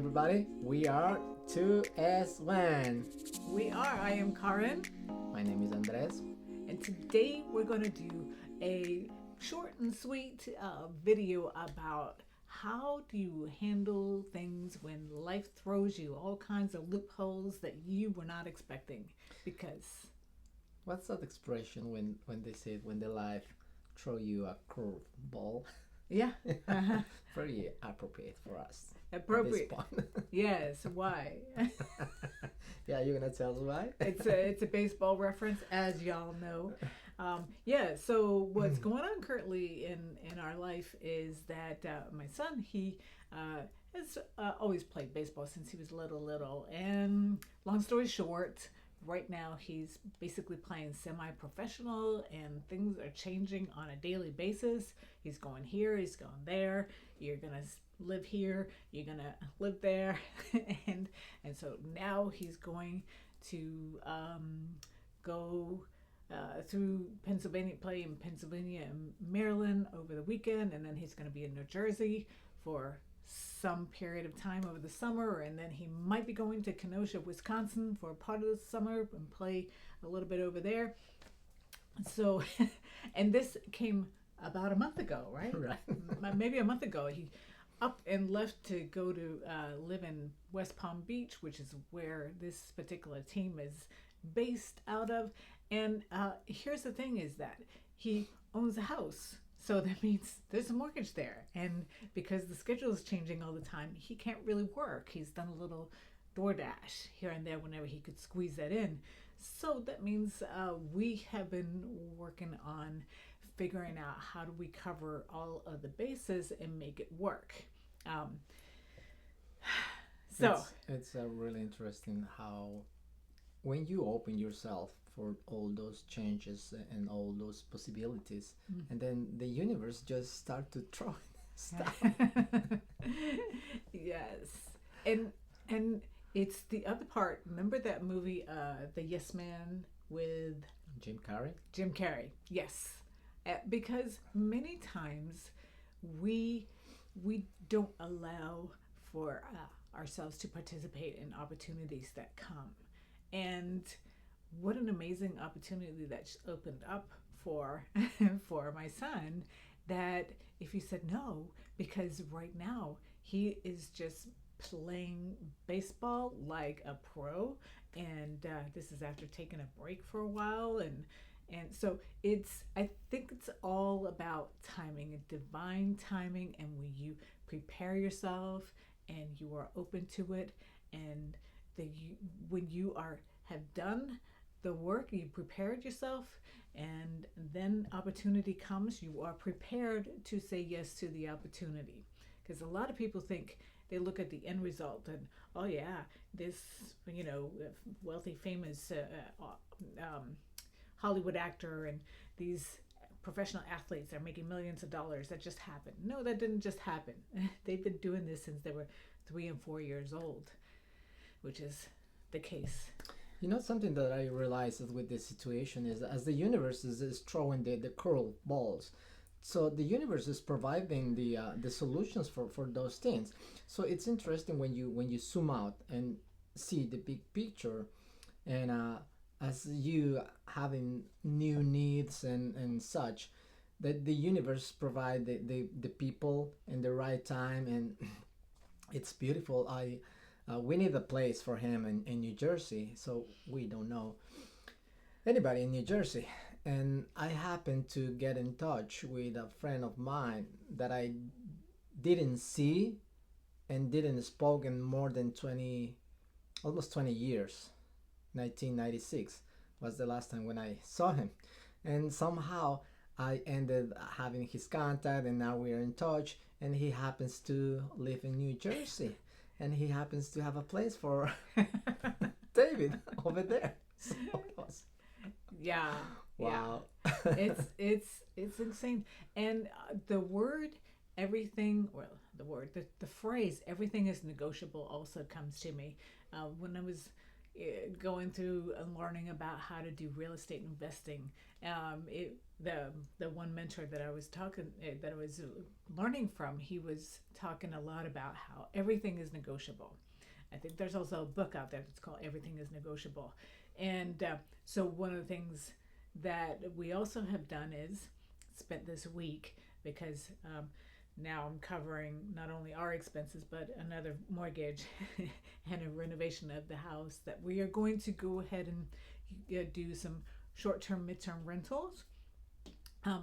everybody. We are 2S1. I am Karen, My name is Andres. and today we're going to do a short and sweet video about how do you handle things when life throws you all kinds of loopholes that you were not expecting. Because, What's that expression when they say when the life throw you a curve ball? yeah, Very appropriate for us appropriate. at this point. Yes, why? Yeah, you're gonna tell us why? It's a baseball reference, as y'all know. Yeah. So what's going on currently in our life is that my son has always played baseball since he was little, and long story short. Right now, he's basically playing semi-professional, and things are changing on a daily basis. He's going here, he's going there. You're gonna live here, you're gonna live there, and so now he's going to go through Pennsylvania, play in Pennsylvania and Maryland over the weekend, and then he's going to be in New Jersey for some period of time over the summer, and then he might be going to Kenosha, Wisconsin for a part of the summer and play a little bit over there. So, and this came about a month ago, right? Right. Maybe a month ago. He up and left to go to live in West Palm Beach, which is where this particular team is based out of. And here's the thing: is that he owns a house. So that means there's a mortgage there. And because the schedule is changing all the time, he can't really work. He's done a little DoorDash here and there whenever he could squeeze that in. So that means we have been working on figuring out how do we cover all of the bases and make it work. Um, so it's really interesting how when you open yourself for all those changes and all those possibilities, and then the universe just start to throw stuff. yes, and it's the other part. Remember that movie, The Yes Man, with Jim Carrey. Jim Carrey? Yes, because many times we don't allow for ourselves to participate in opportunities that come, and what an amazing opportunity that's opened up for for my son, that if you said no, because right now he is just playing baseball like a pro, and this is after taking a break for a while, and so I think it's all about timing, divine timing, and when you prepare yourself and you are open to it, and when you have done the work, you prepared yourself, and then opportunity comes, you are prepared to say yes to the opportunity. Because a lot of people think, they look at the end result and, oh yeah, this wealthy famous Hollywood actor and these professional athletes are making millions of dollars. That just happened. No, that didn't just happen. They've been doing this since they were 3 and 4 years old, which is the case. You know, something that I realized with this situation is as the universe is throwing the curl balls, so the universe is providing the solutions for those things. So it's interesting when you zoom out and see the big picture, and as you having new needs and such, that the universe provide the people in the right time, and it's beautiful. We need a place for him in New Jersey, so we don't know anybody in New Jersey. And I happened to get in touch with a friend of mine that I didn't see and didn't spoke in more than 20, almost 20 years. 1996 was the last time when I saw him. And somehow I ended having his contact, and now we're in touch, and he happens to live in New Jersey. And he happens to have a place for David over there. So it was, Yeah. wow. Yeah. It's insane. And the word everything, well, the phrase everything is negotiable also comes to me. When I was going through and learning about how to do real estate investing. The one mentor that I was learning from, he was talking a lot about how everything is negotiable. I think there's also a book out there that's called Everything is Negotiable. And so one of the things that we also have done is spent this week, because now I'm covering not only our expenses but another mortgage and a renovation of the house, that we are going to go ahead and do some short-term, mid-term rentals.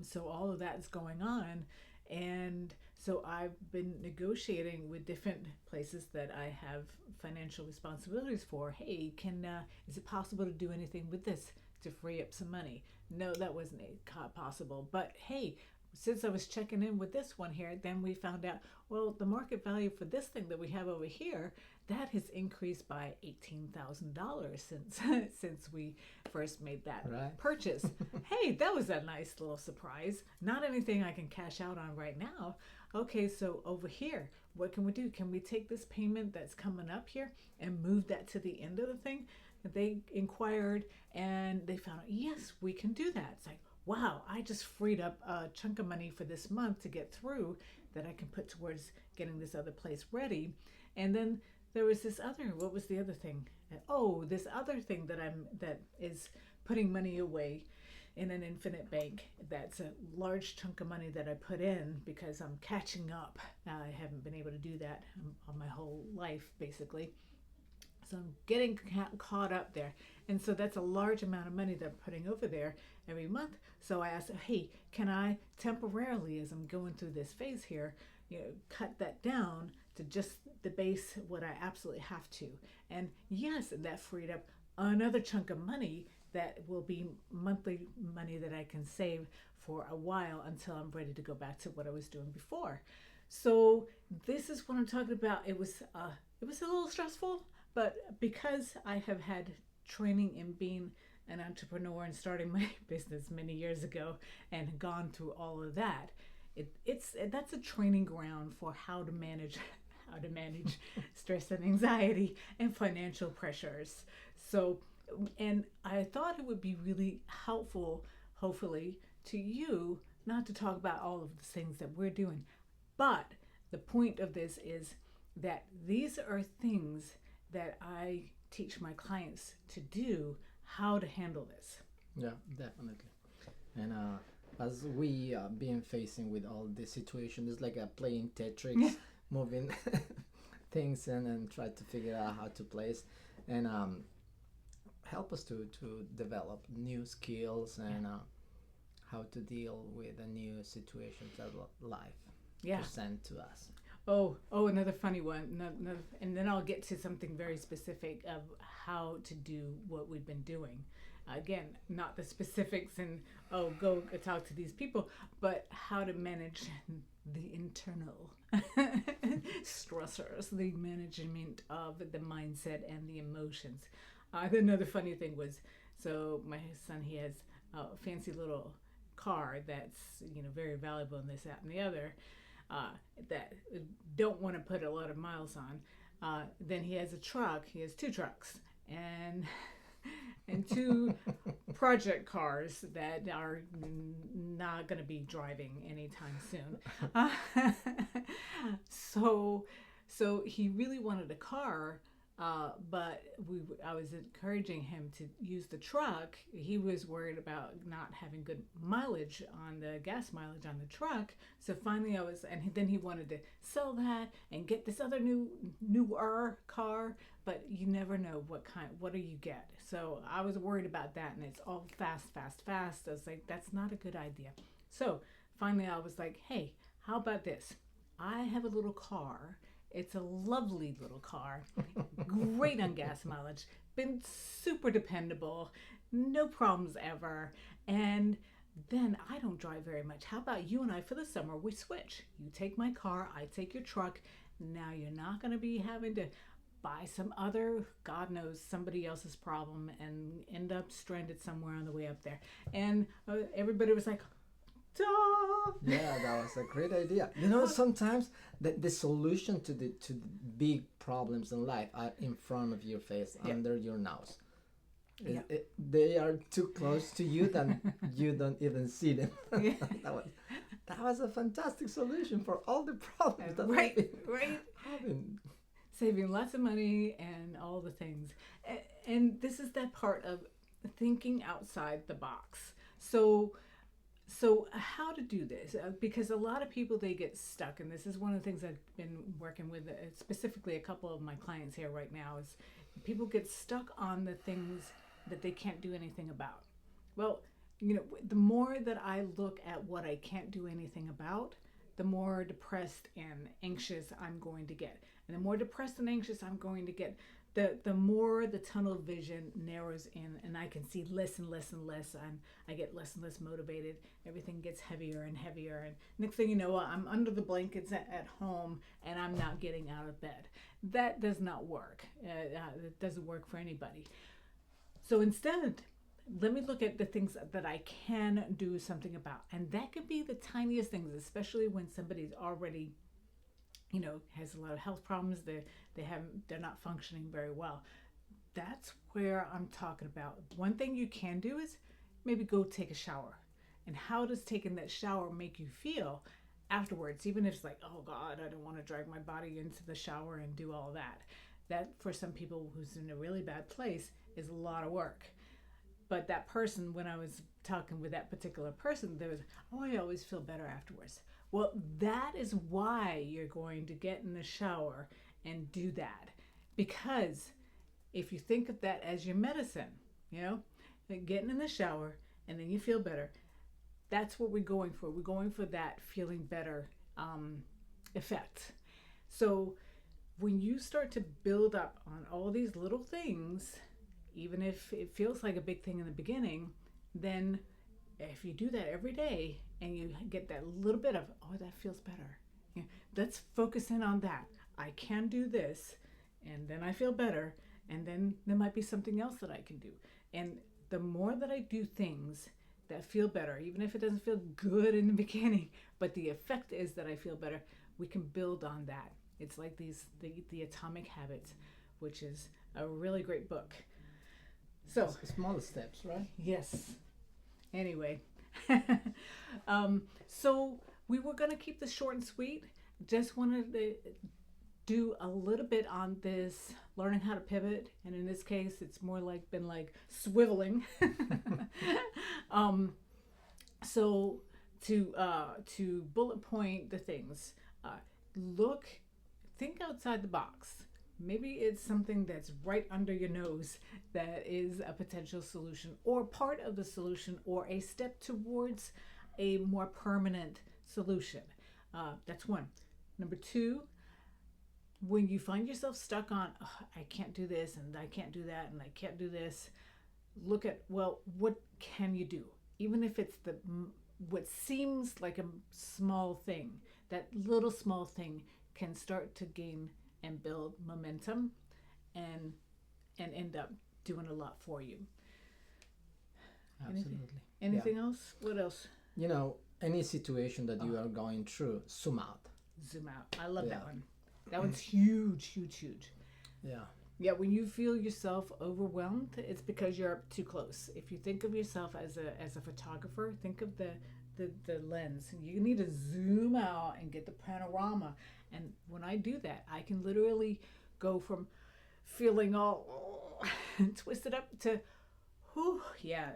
So all of that is going on, and so I've been negotiating with different places that I have financial responsibilities for. Hey, can is it possible to do anything with this to free up some money? No, that wasn't possible. But hey, since I was checking in with this one here, then we found out, well, the market value for this thing that we have over here, that has increased by $18,000 since since we first made that Right. purchase. Hey, that was a nice little surprise. Not anything I can cash out on right now. Okay, so over here, what can we do? Can we take this payment that's coming up here and move that to the end of the thing? They inquired and they found out, yes, we can do that. It's like, wow, I just freed up a chunk of money for this month to get through, that I can put towards getting this other place ready. And then there was this other, what was the other thing? Oh, this other thing that is putting money away in an infinite bank. That's a large chunk of money that I put in because I'm catching up. I haven't been able to do that on my whole life, basically. So I'm getting caught up there. And so that's a large amount of money that I'm putting over there every month. So I asked, hey, can I temporarily, as I'm going through this phase here, cut that down to just the base, what I absolutely have to. And yes, that freed up another chunk of money that will be monthly money that I can save for a while until I'm ready to go back to what I was doing before. So this is what I'm talking about. It was a little stressful, but because I have had training in being an entrepreneur and starting my business many years ago and gone through all of that, that's a training ground for how to manage stress and anxiety and financial pressures. So, and I thought it would be really helpful, hopefully, to you, not to talk about all of the things that we're doing, but the point of this is that these are things that I teach my clients to do, how to handle this. Yeah, definitely. And as we been facing with all this situation, it's like playing Tetris, moving things and try to figure out how to place, and help us to develop new skills and how to deal with the new situations that life Yeah. present to us. Oh, another funny one. And then I'll get to something very specific of how to do what we've been doing. Again, not the specifics and, oh, go talk to these people, but how to manage the internal stressors, the management of the mindset and the emotions. Another funny thing was, so my son, he has a fancy little car that's, very valuable in this, that, and the other. That don't want to put a lot of miles on. Then he has a truck. He has two trucks and two project cars that are not going to be driving anytime soon. So he really wanted a car. But I was encouraging him to use the truck. He was worried about not having good mileage on the gas mileage on the truck. So finally and then he wanted to sell that and get this other newer car. But you never know what do you get. So I was worried about that, and it's all fast, fast, fast. I was like, that's not a good idea. So finally I was like, hey, how about this? I have a little car. It's a lovely little car, great on gas mileage, been super dependable, no problems ever. And then I don't drive very much. How about you and I for the summer, we switch. You take my car, I take your truck. Now you're not going to be having to buy some other, God knows, somebody else's problem and end up stranded somewhere on the way up there. And everybody was like, Ta! Yeah, that was a great idea. You know, sometimes the solution to the big problems in life are in front of your face, Yeah. under your nose. Yeah. They are too close to you that you don't even see them. Yeah. that was that was a fantastic solution for all the problems that we've Right, been right. having. Saving lots of money and all the things. And this is that part of thinking outside the box. So how to do this? Because a lot of people, they get stuck, and this is one of the things I've been working with, specifically a couple of my clients here right now, is people get stuck on the things that they can't do anything about. Well, the more that I look at what I can't do anything about, the more depressed and anxious I'm going to get. And the more depressed and anxious I'm going to get, the more the tunnel vision narrows in, and I can see less and less and less, and I get less and less motivated. Everything gets heavier and heavier, and next thing you know, I'm under the blankets at home, and I'm not getting out of bed. That does not work. It doesn't work for anybody. So instead, let me look at the things that I can do something about. And that could be the tiniest things, especially when somebody's already, has a lot of health problems. They're not functioning very well. That's where I'm talking about. One thing you can do is maybe go take a shower. And how does taking that shower make you feel afterwards? Even if it's like, oh God, I don't want to drag my body into the shower and do all that. That, for some people who's in a really bad place, is a lot of work. But that person, when I was talking with that particular person, there was, oh, I always feel better afterwards. Well, that is why you're going to get in the shower and do that. Because if you think of that as your medicine, like getting in the shower and then you feel better, that's what we're going for. We're going for that feeling better effect. So when you start to build up on all these little things, even if it feels like a big thing in the beginning, then if you do that every day and you get that little bit of, oh, that feels better. Let's focus in on that. I can do this, and then I feel better, and then there might be something else that I can do. And the more that I do things that feel better, even if it doesn't feel good in the beginning, but the effect is that I feel better, we can build on that. It's like the Atomic Habits, which is a really great book. So Small steps, right? yes. Anyway, so we were gonna keep this short and sweet. Just wanted to do a little bit on this learning how to pivot, and in this case, it's more like been like swiveling. So to bullet point the things, look, think outside the box. Maybe it's something that's right under your nose that is a potential solution, or part of the solution, or a step towards a more permanent solution. That's one. Number two, when you find yourself stuck on, oh, I can't do this, and I can't do that, and I can't do this, look at, well, what can you do? Even if it's what seems like a small thing, that little small thing can start to gain and build momentum and end up doing a lot for you. Absolutely. Anything else? What else? Any situation that you are going through, zoom out. Zoom out. I love that Yeah. one. That one's huge, huge, huge. Yeah. Yeah, when you feel yourself overwhelmed, it's because you're up too close. If you think of yourself as a photographer, think of the lens. You need to zoom out and get the panorama. And when I do that, I can literally go from feeling all twisted up to, whew, yeah,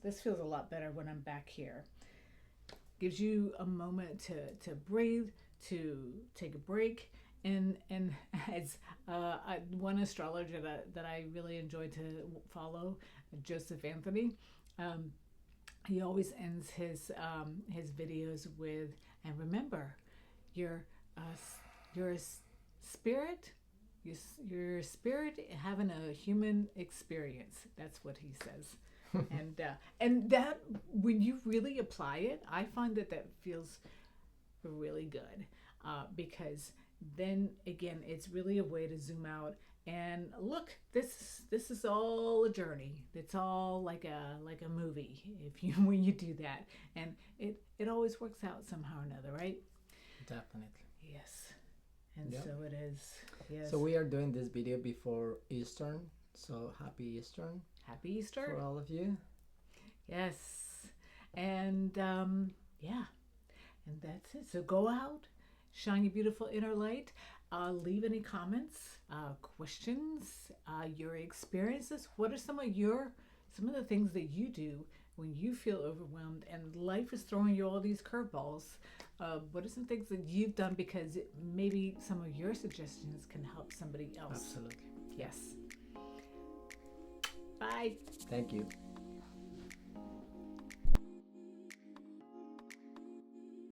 this feels a lot better when I'm back here. Gives you a moment to breathe, to take a break. And as one astrologer that I really enjoy to follow, Joseph Anthony, he always ends his videos with, and remember, your spirit, your spirit having a human experience. That's what he says. And that, when you really apply it, I find that feels really good, because then again, it's really a way to zoom out and look. This is all a journey. It's all like a movie. If you when you do that, and it always works out somehow or another, right? Definitely. Yes, and Yeah. so it is. Yes. So we are doing this video before Eastern. So happy Eastern Happy for Easter. all of you. Yes, and yeah, and that's it. So go out, shine your beautiful inner light. Leave any comments, questions, your experiences. What are some of the things that you do when you feel overwhelmed and life is throwing you all these curveballs? What are some things that you've done because maybe some of your suggestions can help somebody else? Absolutely. Yes. Bye. Thank you.